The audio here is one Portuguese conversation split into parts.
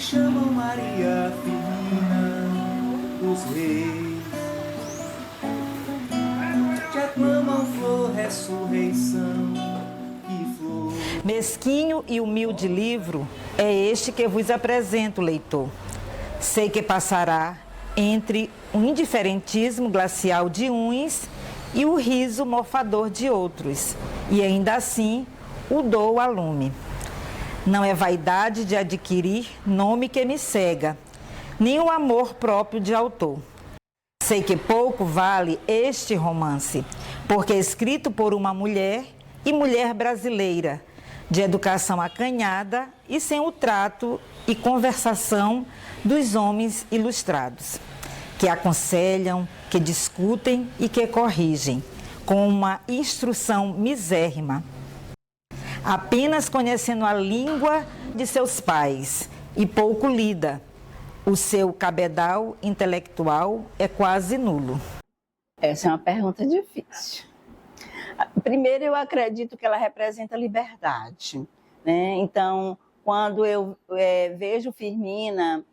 chamam Maria Firmina, os reis te aclamam flor, ressurreição e flor. Mesquinho e humilde livro é este que vos apresento, leitor. Sei que passará entre o indiferentismo glacial de uns e o riso mofador de outros, e ainda assim o dou a lume. Não é vaidade de adquirir nome que me cega, nem o amor próprio de autor. Sei que pouco vale este romance, porque é escrito por uma mulher e mulher brasileira, de educação acanhada e sem o trato e conversação dos homens ilustrados, que aconselham, que discutem e que corrigem, com uma instrução misérrima, apenas conhecendo a língua de seus pais e pouco lida. O seu cabedal intelectual é quase nulo. Essa é uma pergunta difícil. Primeiro, eu acredito que ela representa liberdade, né? Então, quando eu vejo Firmina,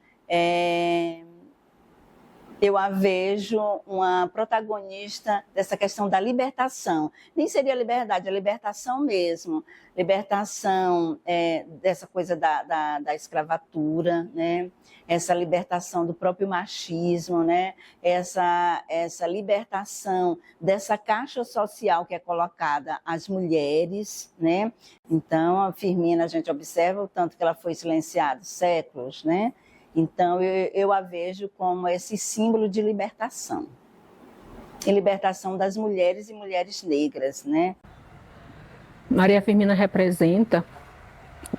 eu a vejo uma protagonista dessa questão da libertação. Nem seria liberdade, é libertação mesmo. Libertação dessa coisa da escravatura, né? Essa libertação do próprio machismo, né? Essa libertação dessa caixa social que é colocada às mulheres, né? Então, a Firmina, a gente observa o tanto que ela foi silenciada, séculos, né? Então, eu a vejo como esse símbolo de libertação. E libertação das mulheres e mulheres negras, né? Maria Firmina representa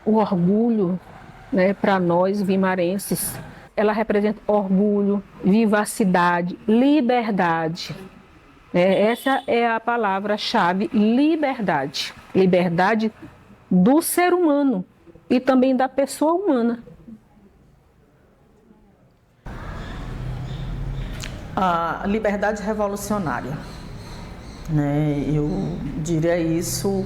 o orgulho, né, para nós vimarenses. Ela representa orgulho, vivacidade, liberdade. Essa é a palavra-chave, liberdade. Liberdade do ser humano e também da pessoa humana. A liberdade revolucionária, né? Eu diria isso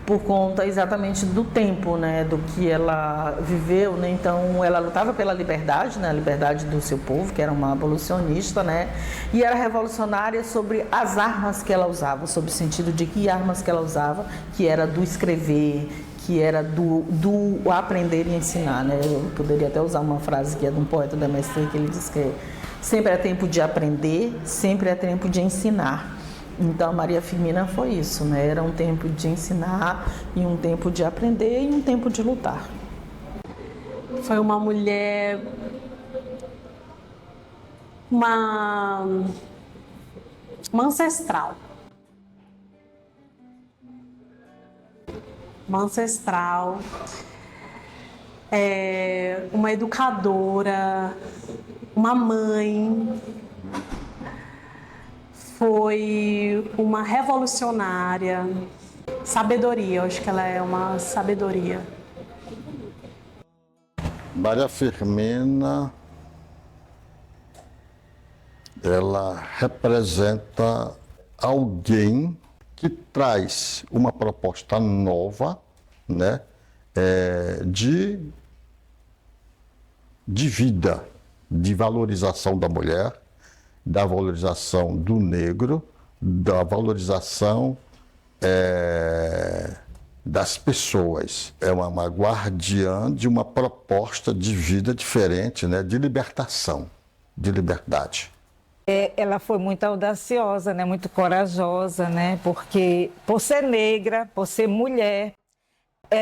por conta exatamente do tempo, né? Do que ela viveu, né? Então, ela lutava pela liberdade, né? A liberdade do seu povo, que era uma abolicionista, né? E era revolucionária sobre as armas que ela usava, sobre o sentido de que armas que ela usava, que era do escrever, que era do aprender e ensinar, né? Eu poderia até usar uma frase que é de um poeta da Mestre, que ele diz que sempre é tempo de aprender, sempre é tempo de ensinar. Então, a Maria Firmina foi isso, né? Era um tempo de ensinar, e um tempo de aprender, e um tempo de lutar. Foi uma mulher, uma ancestral. Uma ancestral, uma educadora, uma mãe, foi uma revolucionária, sabedoria, eu acho que ela é uma sabedoria. Maria Firmina, ela representa alguém que traz uma proposta nova, né, de vida, de valorização da mulher, da valorização do negro, da valorização das pessoas. É uma guardiã de uma proposta de vida diferente, né, de libertação, de liberdade. Ela foi muito audaciosa, né? Muito corajosa, né? Porque por ser negra, por ser mulher.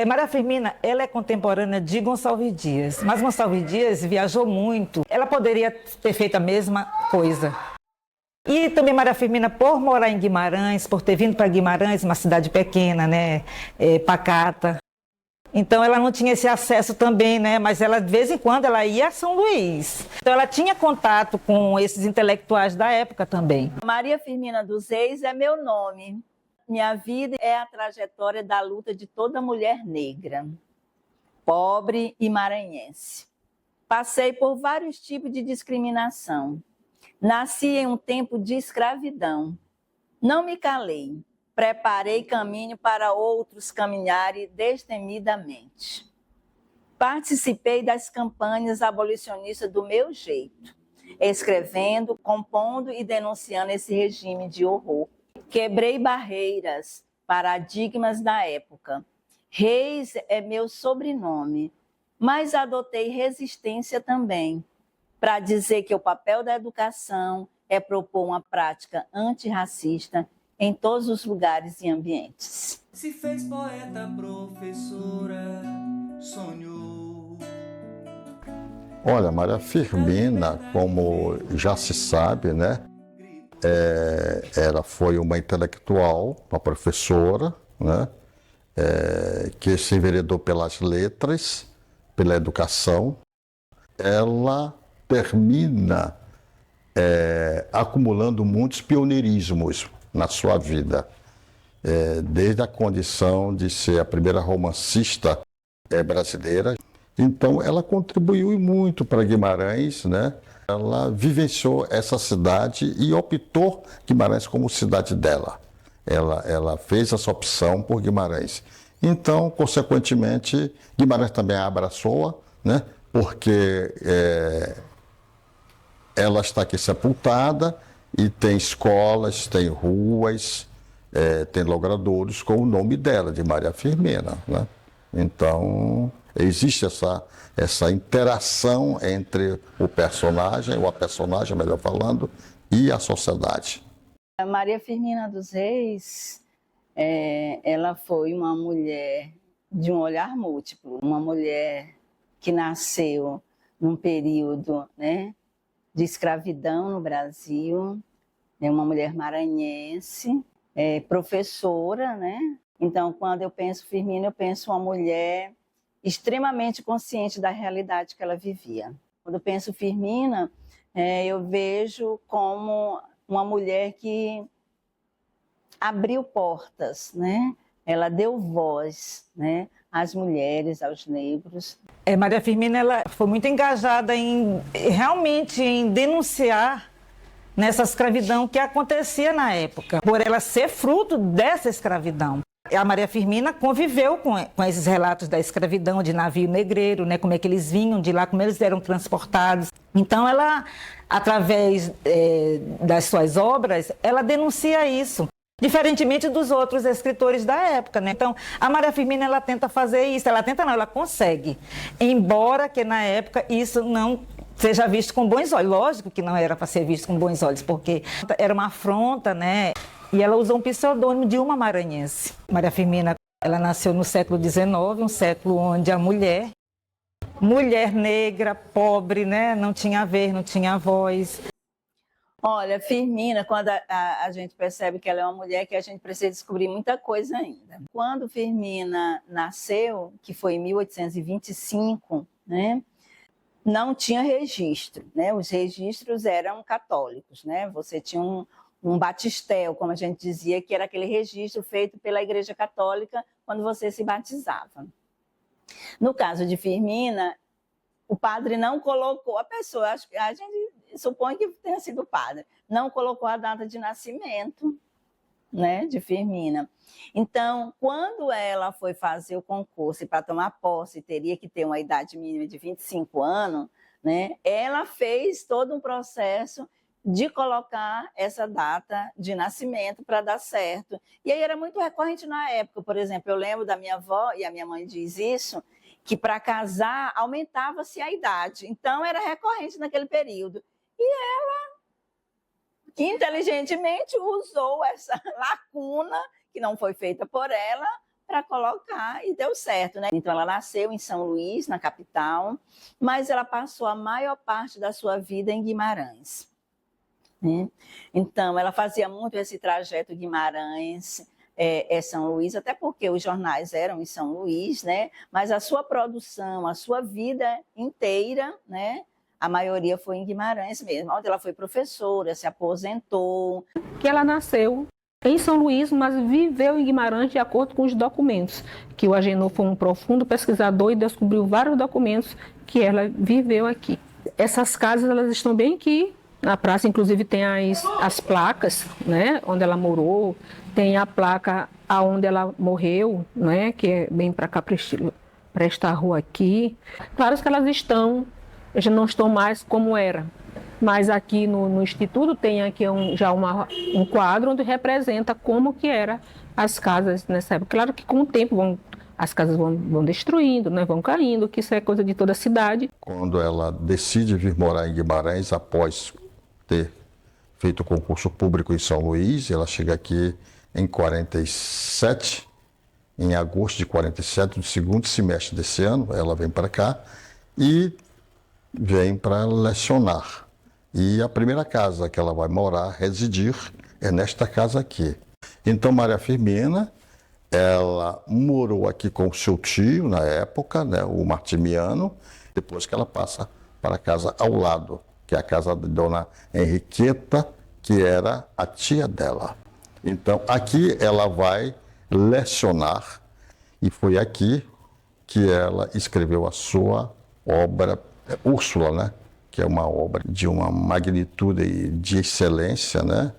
Maria Firmina, ela é contemporânea de Gonçalves Dias, mas Gonçalves Dias viajou muito. Ela poderia ter feito a mesma coisa. E também Maria Firmina, por morar em Guimarães, por ter vindo para Guimarães, uma cidade pequena, né? Pacata. Então, ela não tinha esse acesso também, né? Mas ela, de vez em quando, ela ia a São Luís. Então, ela tinha contato com esses intelectuais da época também. Maria Firmina dos Reis é meu nome. Minha vida é a trajetória da luta de toda mulher negra, pobre e maranhense. Passei por vários tipos de discriminação. Nasci em um tempo de escravidão. Não me calei. Preparei caminho para outros caminharem destemidamente. Participei das campanhas abolicionistas do meu jeito, escrevendo, compondo e denunciando esse regime de horror. Quebrei barreiras, paradigmas da época. Reis é meu sobrenome, mas adotei resistência também, para dizer que o papel da educação é propor uma prática antirracista em todos os lugares e ambientes. Se fez poeta, professora, sonhou. Olha, Maria Firmina, como já se sabe, né? Ela foi uma intelectual, uma professora, né? Que se enveredou pelas letras, pela educação. Ela termina acumulando muitos pioneirismos na sua vida, desde a condição de ser a primeira romancista brasileira. Então, ela contribuiu muito para Guimarães, né? Ela vivenciou essa cidade e optou Guimarães como cidade dela. Ela fez essa opção por Guimarães. Então, consequentemente, Guimarães também a abraçou-a, né? Porque ela está aqui sepultada e tem escolas, tem ruas, tem logradouros com o nome dela, de Maria Firmina, né? Então, existe essa interação entre o personagem, ou a personagem, melhor falando, e a sociedade. A Maria Firmina dos Reis, ela foi uma mulher de um olhar múltiplo, uma mulher que nasceu num período, né, de escravidão no Brasil, uma mulher maranhense, professora, né? Então, quando eu penso Firmina, eu penso uma mulher extremamente consciente da realidade que ela vivia. Quando eu penso Firmina, eu vejo como uma mulher que abriu portas, né? Ela deu voz, né, às mulheres, aos negros. Maria Firmina, ela foi muito engajada realmente em denunciar nessa escravidão que acontecia na época, por ela ser fruto dessa escravidão. A Maria Firmina conviveu com esses relatos da escravidão, de navio negreiro, né, como é que eles vinham de lá, como eles eram transportados. Então, ela, através das suas obras, ela denuncia isso, diferentemente dos outros escritores da época, né? Então, a Maria Firmina, ela tenta fazer isso, ela consegue, embora que na época isso não seja visto com bons olhos. Lógico que não era para ser visto com bons olhos, porque era uma afronta, né? E ela usou um pseudônimo de uma maranhense. Maria Firmina, ela nasceu no século XIX, um século onde a mulher negra, pobre, né, não tinha vez, não tinha voz. Olha, Firmina, quando a gente percebe que ela é uma mulher, que a gente precisa descobrir muita coisa ainda. Quando Firmina nasceu, que foi em 1825, né, não tinha registro, né? Os registros eram católicos, né? Você tinha um batistel, como a gente dizia, que era aquele registro feito pela Igreja Católica quando você se batizava. No caso de Firmina, o padre não colocou a pessoa, a gente supõe que tenha sido o padre, não colocou a data de nascimento, né, de Firmina. Então, quando ela foi fazer o concurso e para tomar posse teria que ter uma idade mínima de 25 anos, né, ela fez todo um processo de colocar essa data de nascimento para dar certo. E aí era muito recorrente na época, por exemplo, eu lembro da minha avó, e a minha mãe diz isso, que para casar aumentava-se a idade. Então era recorrente naquele período. E ela, inteligentemente, usou essa lacuna, que não foi feita por ela, para colocar, e deu certo, né? Então ela nasceu em São Luís, na capital, mas ela passou a maior parte da sua vida em Guimarães. Então, ela fazia muito esse trajeto Guimarães, São Luís, até porque os jornais eram em São Luís, né? Mas a sua produção, a sua vida inteira, né? A maioria foi em Guimarães mesmo, onde ela foi professora, se aposentou. Que ela nasceu em São Luís, mas viveu em Guimarães de acordo com os documentos, que o Agenor foi um profundo pesquisador e descobriu vários documentos que ela viveu aqui. Essas casas, elas estão bem aqui na praça, inclusive tem as placas, né, onde ela morou, tem a placa aonde ela morreu, né, que é bem para cá, para para esta rua aqui, claro que elas já não estão mais como era. Mas aqui no Instituto tem aqui um quadro onde representa como que eram as casas nessa época. Claro que com o tempo as casas vão destruindo, né, vão caindo, que isso é coisa de toda a cidade. Quando ela decide vir morar em Guimarães, após ter feito o concurso público em São Luís, ela chega aqui em 47, em agosto de 47, no segundo semestre desse ano, ela vem para cá e vem para lecionar. E a primeira casa que ela vai morar, residir, é nesta casa aqui. Então, Maria Firmina, ela morou aqui com o seu tio, na época, né, o Martimiano, depois que ela passa para a casa ao lado, que é a casa de Dona Henriqueta, que era a tia dela. Então, aqui ela vai lecionar, e foi aqui que ela escreveu a sua obra, Úrsula, né? Que é uma obra de uma magnitude de excelência, né?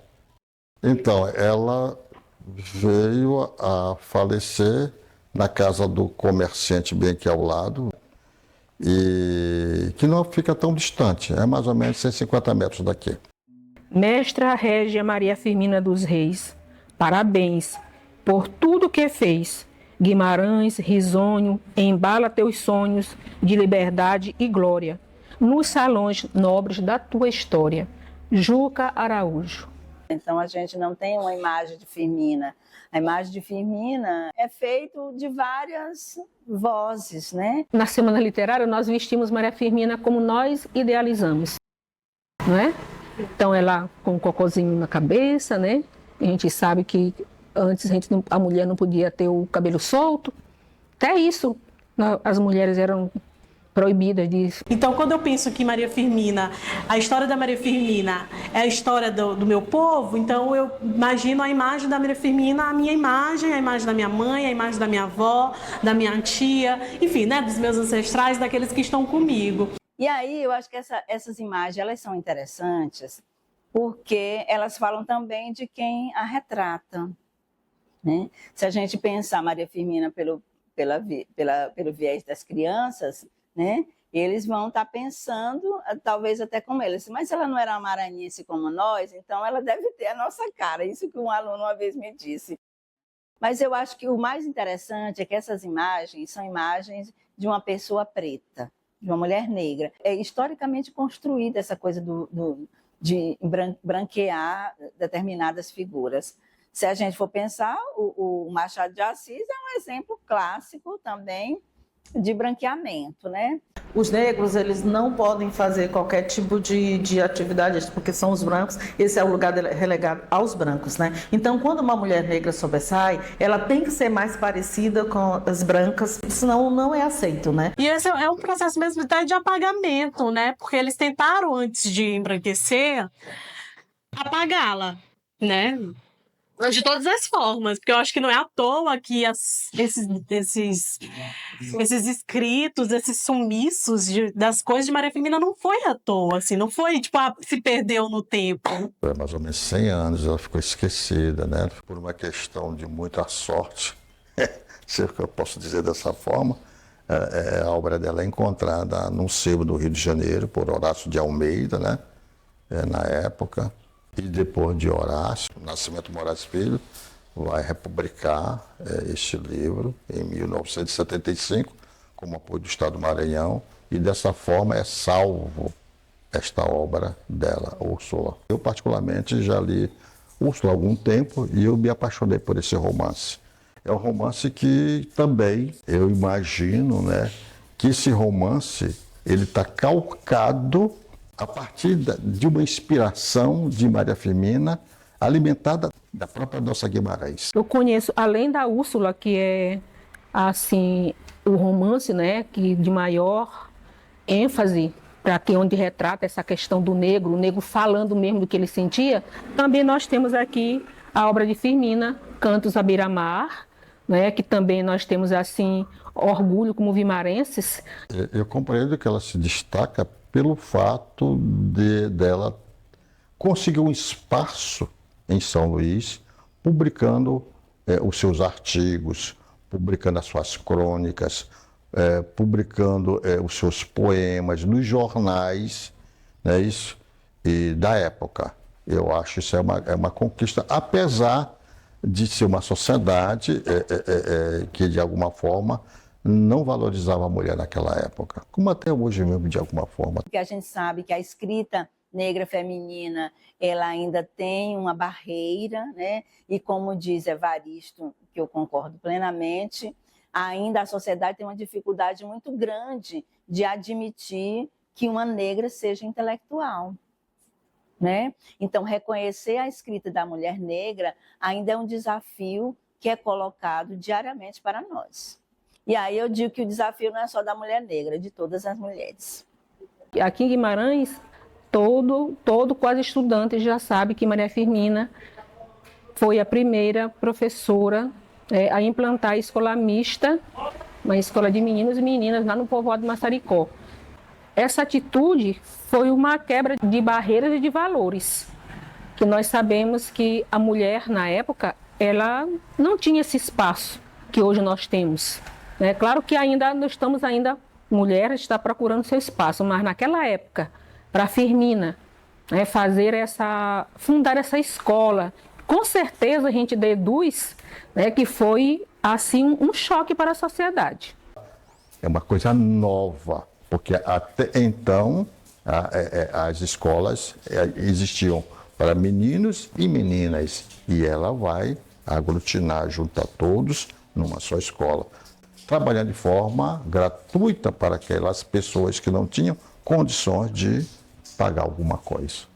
Então, ela veio a falecer na casa do comerciante bem aqui ao lado, e que não fica tão distante, é mais ou menos 150 metros daqui. Mestra Régia Maria Firmina dos Reis, parabéns por tudo que fez. Guimarães, risonho, embala teus sonhos de liberdade e glória nos salões nobres da tua história. Juca Araújo. Então a gente não tem uma imagem de Firmina. A imagem de Firmina é feita de várias vozes, né? Na Semana Literária nós vestimos Maria Firmina como nós idealizamos, não é? Então ela com um cocozinho na cabeça, né? A gente sabe que antes a mulher não podia ter o cabelo solto. Até isso, as mulheres eram proibidas disso. Então, quando eu penso que Maria Firmina, a história da Maria Firmina é a história do meu povo, então eu imagino a imagem da Maria Firmina, a minha imagem, a imagem da minha mãe, a imagem da minha avó, da minha tia, enfim, né, dos meus ancestrais, daqueles que estão comigo. E aí eu acho que essas imagens elas são interessantes porque elas falam também de quem a retrata, né? Se a gente pensar Maria Firmina pelo viés das crianças, né? Eles vão estar pensando, talvez até como eles, mas se ela não era uma maranhense como nós, então ela deve ter a nossa cara, isso que um aluno uma vez me disse. Mas eu acho que o mais interessante é que essas imagens são imagens de uma pessoa preta, de uma mulher negra. É historicamente construída essa coisa de branquear determinadas figuras. Se a gente for pensar, o Machado de Assis é um exemplo clássico também de branqueamento, né? Os negros, eles não podem fazer qualquer tipo de atividade, porque são os brancos, esse é o lugar relegado aos brancos, né? Então, quando uma mulher negra sobressai, ela tem que ser mais parecida com as brancas, senão não é aceito, né? E esse é um processo mesmo até de apagamento, né? Porque eles tentaram, antes de embranquecer, apagá-la, né? De todas as formas, porque eu acho que não é à toa que esses escritos, esses sumiços das coisas de Maria Firmina não foi à toa, assim, não foi, tipo, se perdeu no tempo. Por mais ou menos 100 anos ela ficou esquecida, né? Por uma questão de muita sorte, se eu posso dizer dessa forma, a obra dela é encontrada num sebo do Rio de Janeiro, por Horácio de Almeida, né? Na época. E depois de Horácio, Nascimento Moraes Filho vai republicar este livro em 1975, com apoio do Estado do Maranhão, e dessa forma é salvo esta obra dela, Úrsula. Eu particularmente já li Úrsula há algum tempo e eu me apaixonei por esse romance. É um romance que também eu imagino, né, que esse romance ele está calcado a partir de uma inspiração de Maria Firmina, alimentada da própria nossa Guimarães. Eu conheço, além da Úrsula, que é assim o romance, né, que de maior ênfase para que onde retrata essa questão do negro, o negro falando mesmo do que ele sentia. Também nós temos aqui a obra de Firmina, Cantos à Beira-Mar, né, que também nós temos assim orgulho como vimarenses. Eu compreendo que ela se destaca pelo fato dela conseguir um espaço em São Luís, publicando os seus artigos, publicando as suas crônicas, publicando os seus poemas nos jornais, né, isso, e da época. Eu acho isso é uma conquista, apesar de ser uma sociedade que, de alguma forma, não valorizava a mulher naquela época, como até hoje mesmo, de alguma forma. Porque a gente sabe que a escrita negra feminina, ela ainda tem uma barreira, né? E como diz Evaristo, que eu concordo plenamente, ainda a sociedade tem uma dificuldade muito grande de admitir que uma negra seja intelectual, né? Então, reconhecer a escrita da mulher negra ainda é um desafio que é colocado diariamente para nós. E aí eu digo que o desafio não é só da mulher negra, é de todas as mulheres. Aqui em Guimarães, todo quase estudante já sabe que Maria Firmina foi a primeira professora a implantar a escola mista, uma escola de meninos e meninas lá no povoado de Massaricó. Essa atitude foi uma quebra de barreiras e de valores, que nós sabemos que a mulher, na época, ela não tinha esse espaço que hoje nós temos. É claro que nós estamos mulher está procurando seu espaço, mas naquela época, para Firmina, fundar essa escola, com certeza a gente deduz, que foi assim um choque para a sociedade. É uma coisa nova, porque até então as escolas existiam para meninos e meninas, e ela vai aglutinar, juntar todos numa só escola, trabalhando de forma gratuita para aquelas pessoas que não tinham condições de pagar alguma coisa.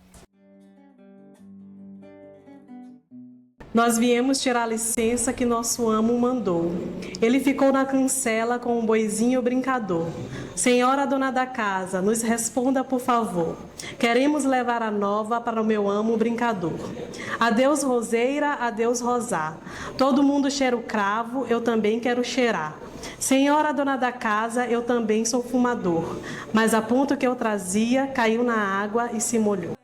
Nós viemos tirar a licença que nosso amo mandou. Ele ficou na cancela com um boizinho brincador. Senhora dona da casa, nos responda por favor. Queremos levar a nova para o meu amo brincador. Adeus roseira, adeus rosar. Todo mundo cheira o cravo, eu também quero cheirar. Senhora dona da casa, eu também sou fumador. Mas a ponto que eu trazia, caiu na água e se molhou.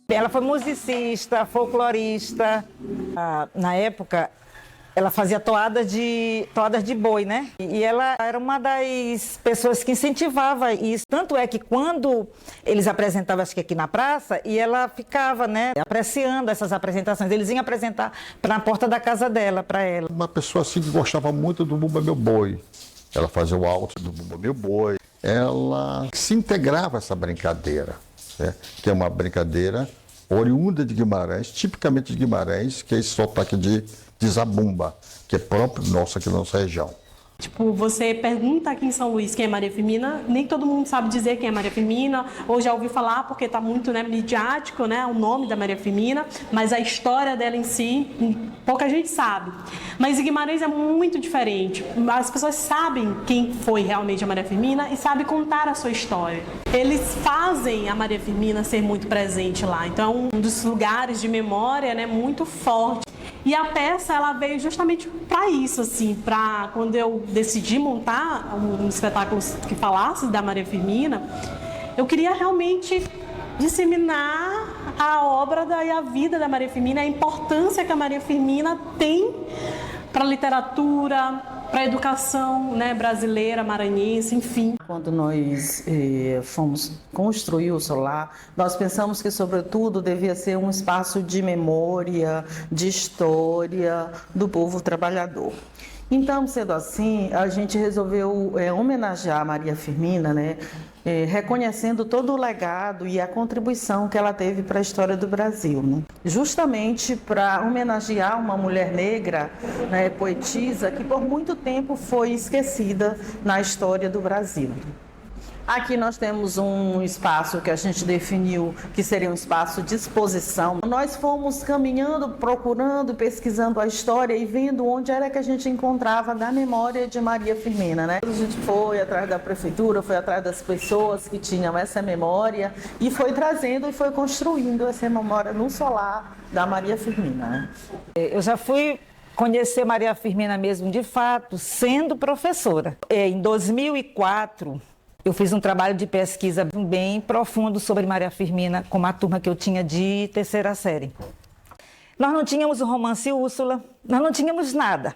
Ela foi musicista, folclorista. Na época, ela fazia toadas de boi, né? E ela era uma das pessoas que incentivava isso. Tanto é que quando eles apresentavam, acho que aqui na praça, e ela ficava, né, apreciando essas apresentações. Eles iam apresentar na porta da casa dela, para ela. Uma pessoa assim que gostava muito do Bumba Meu Boi. Ela fazia o alto do Bumba Meu Boi. Ela se integrava a essa brincadeira, né? Que é uma brincadeira oriunda de Guimarães, tipicamente de Guimarães, que é esse sotaque de zabumba, que é próprio nosso aqui na nossa região. Tipo, você pergunta aqui em São Luís quem é Maria Firmina, nem todo mundo sabe dizer quem é Maria Firmina, ou já ouviu falar porque está muito, né, midiático, né, o nome da Maria Firmina, mas a história dela em si, pouca gente sabe. Mas em Guimarães é muito diferente. As pessoas sabem quem foi realmente a Maria Firmina e sabem contar a sua história. Eles fazem a Maria Firmina ser muito presente lá. Então, um dos lugares de memória, né, muito forte. E a peça, ela veio justamente para isso, assim, para quando eu decidi montar um espetáculo que falasse da Maria Firmina, eu queria realmente disseminar a obra e a vida da Maria Firmina, a importância que a Maria Firmina tem para a literatura, para a educação, né, brasileira, maranhense, enfim. Quando nós fomos construir o solar, nós pensamos que, sobretudo, devia ser um espaço de memória, de história do povo trabalhador. Então, sendo assim, a gente resolveu homenagear a Maria Firmina, né, reconhecendo todo o legado e a contribuição que ela teve para a história do Brasil, né? Justamente para homenagear uma mulher negra, né, poetisa, que por muito tempo foi esquecida na história do Brasil. Aqui nós temos um espaço que a gente definiu que seria um espaço de exposição. Nós fomos caminhando, procurando, pesquisando a história e vendo onde era que a gente encontrava da memória de Maria Firmina, né? A gente foi atrás da prefeitura, foi atrás das pessoas que tinham essa memória e foi trazendo e foi construindo essa memória no solar da Maria Firmina, né? Eu já fui conhecer Maria Firmina mesmo, de fato, sendo professora. Em 2004... eu fiz um trabalho de pesquisa bem profundo sobre Maria Firmina com uma turma que eu tinha de terceira série. Nós não tínhamos o romance Úrsula, nós não tínhamos nada.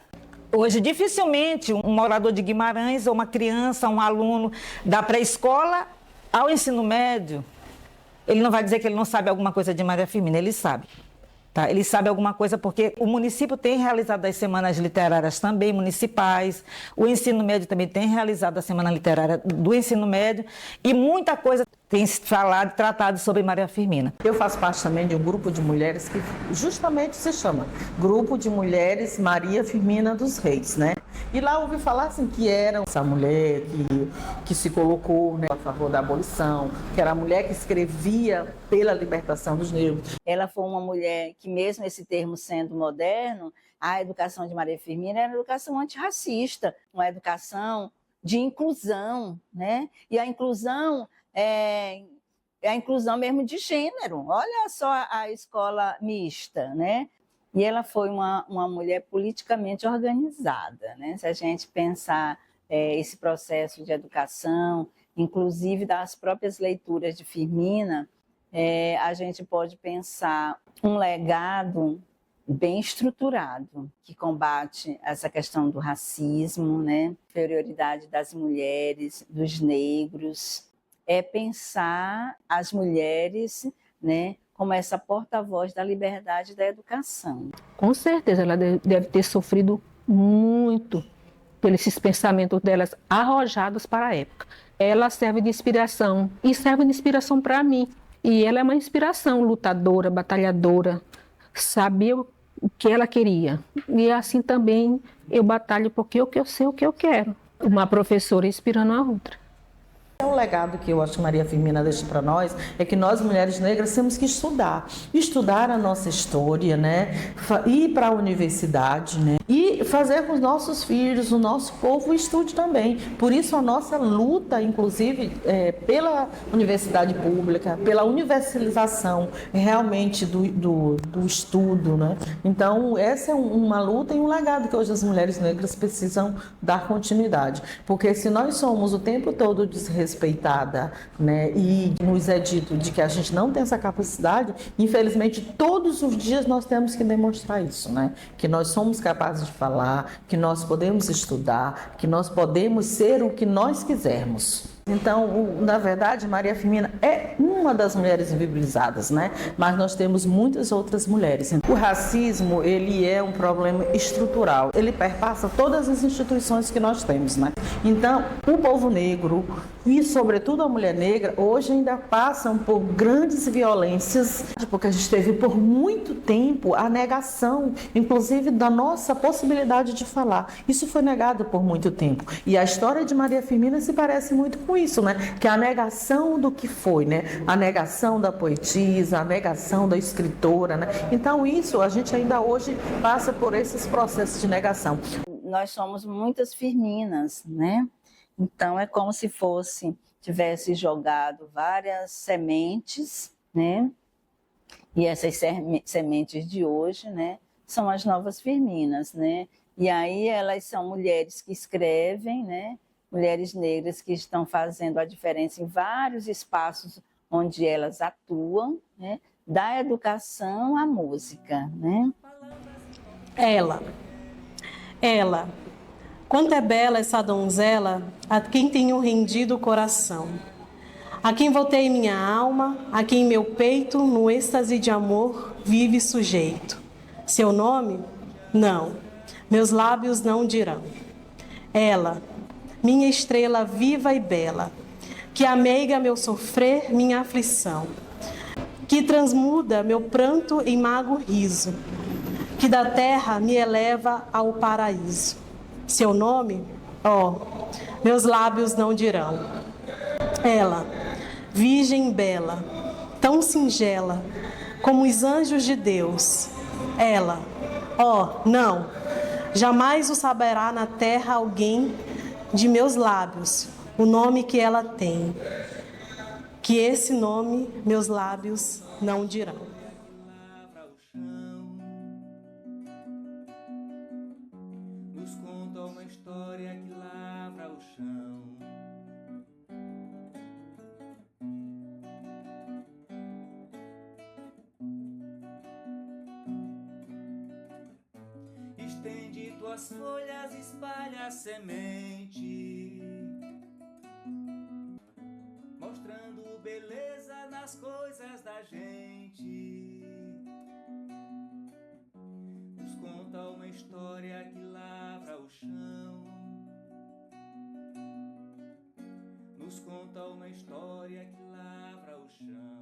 Hoje, dificilmente, um morador de Guimarães ou uma criança, um aluno da pré-escola ao ensino médio, ele não vai dizer que ele não sabe alguma coisa de Maria Firmina, ele sabe. Tá? Ele sabe alguma coisa porque o município tem realizado as semanas literárias também municipais, o ensino médio também tem realizado a semana literária do ensino médio e muita coisa tem se falado, tratado sobre Maria Firmina. Eu faço parte também de um grupo de mulheres que justamente se chama Grupo de Mulheres Maria Firmina dos Reis, né? E lá ouvi falar assim que era essa mulher que se colocou, né, a favor da abolição, que era a mulher que escrevia pela libertação dos negros. Ela foi uma mulher que, mesmo esse termo sendo moderno, a educação de Maria Firmina era uma educação antirracista, uma educação de inclusão, né? E a inclusão é a inclusão mesmo de gênero. Olha só a escola mista, né? E ela foi uma mulher politicamente organizada, né? Se a gente pensar esse processo de educação, inclusive das próprias leituras de Firmina, a gente pode pensar um legado bem estruturado, que combate essa questão do racismo, né? Inferioridade das mulheres, dos negros. É pensar as mulheres, né, como essa porta-voz da liberdade e da educação. Com certeza, ela deve ter sofrido muito por esses pensamentos delas arrojados para a época. Ela serve de inspiração e serve de inspiração para mim. E ela é uma inspiração, lutadora, batalhadora, sabia o que ela queria. E assim também eu batalho porque eu sei o que eu quero. Uma professora inspirando a outra. O legado que eu acho que Maria Firmina deixa para nós é que nós, mulheres negras, temos que estudar a nossa história, né? Ir para a universidade, né? E fazer com os nossos filhos, o nosso povo estude também. Por isso a nossa luta, inclusive, pela universidade pública, pela universalização realmente do estudo, né? Então, essa é uma luta e um legado que hoje as mulheres negras precisam dar continuidade. Porque se nós somos o tempo todo desrespeitadas, né, e nos é dito de que a gente não tem essa capacidade, infelizmente todos os dias nós temos que demonstrar isso, né? Que nós somos capazes de falar, que nós podemos estudar, que nós podemos ser o que nós quisermos. Então, na verdade, Maria Firmina é uma das mulheres invisibilizadas, né? Mas nós temos muitas outras mulheres. O racismo, ele é um problema estrutural. Ele perpassa todas as instituições que nós temos, né? Então, o povo negro e, sobretudo, a mulher negra, hoje ainda passam por grandes violências, porque a gente teve por muito tempo a negação, inclusive, da nossa possibilidade de falar. Isso foi negado por muito tempo. E a história de Maria Firmina se parece muito com isso, né? Que é a negação do que foi, né? A negação da poetisa, a negação da escritora, né? Então isso a gente ainda hoje passa por esses processos de negação. Nós somos muitas Firminas, né? Então é como se tivesse jogado várias sementes, né? E essas sementes de hoje, né, são as novas Firminas, né? E aí elas são mulheres que escrevem, né? Mulheres negras que estão fazendo a diferença em vários espaços onde elas atuam, né? Da educação à música, né? Ela, quanto é bela essa donzela, a quem tenho rendido o coração, a quem voltei minha alma, a quem meu peito, no êxtase de amor, vive sujeito. Seu nome? Não, meus lábios não dirão. Ela, minha estrela viva e bela, que ameiga meu sofrer, minha aflição, que transmuda meu pranto em mago riso, que da terra me eleva ao paraíso. Seu nome? Meus lábios não dirão. Ela, virgem bela, tão singela como os anjos de Deus. Ela, não, jamais o saberá na terra alguém de meus lábios o nome que ela tem, que esse nome meus lábios não dirão. Nos conta uma história que lavra o chão. Estende tua suas folhas espalha a semente, mostrando beleza nas coisas da gente. Nos conta uma história que lavra o chão, nos conta uma história que lavra o chão.